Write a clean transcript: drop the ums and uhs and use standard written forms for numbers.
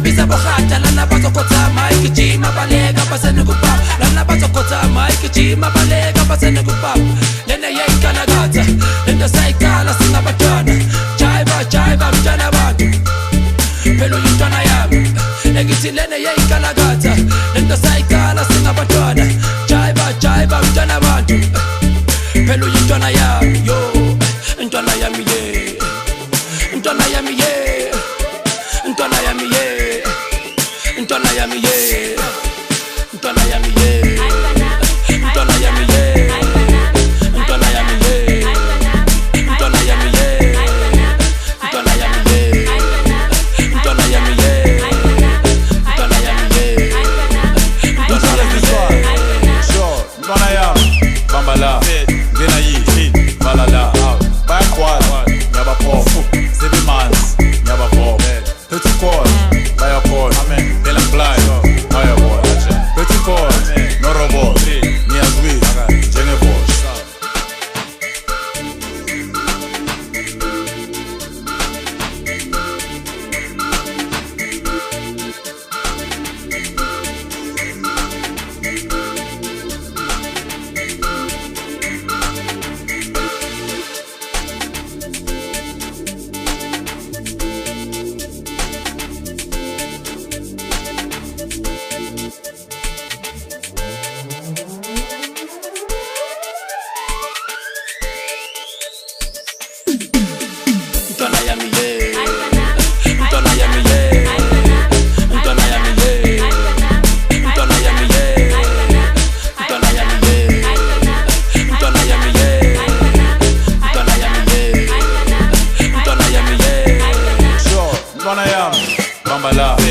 bisa bohata lana bazokotha Mike Jima balega basene kupapa lana bazokotha Mike Jima balega basene kupapa lena yayikalagatha lento sayikala singabatwana jaiba mntwana abantu phela uyintwana yami engithi lena yayikalagatha lento sayikala singabatwana jaiba mntwana abantu phela uyintwana yami yo intwana yami ye intwana yami ye intwana yami ye intwana yami ye intwana yami ye intwana yami ye intwana yami ye intwana yami ye intwana yami ye intwana yami ye intwana yami ye intwana yami ye sure intwana yami bamba la ngena yi balala bayakhwala ngiyabaphofu sebemanzi ngiyabavoma phethe ukhola bayakhola phela ngiblind bayabona phethe ukhola no robot ngiyazwisa njengevoice intwana yami ye intwana yami ye intwana yami ye intwana yami ye intwana yami ye intwana yami ye intwana yami ye intwana yami ye sure intwana yami bamba la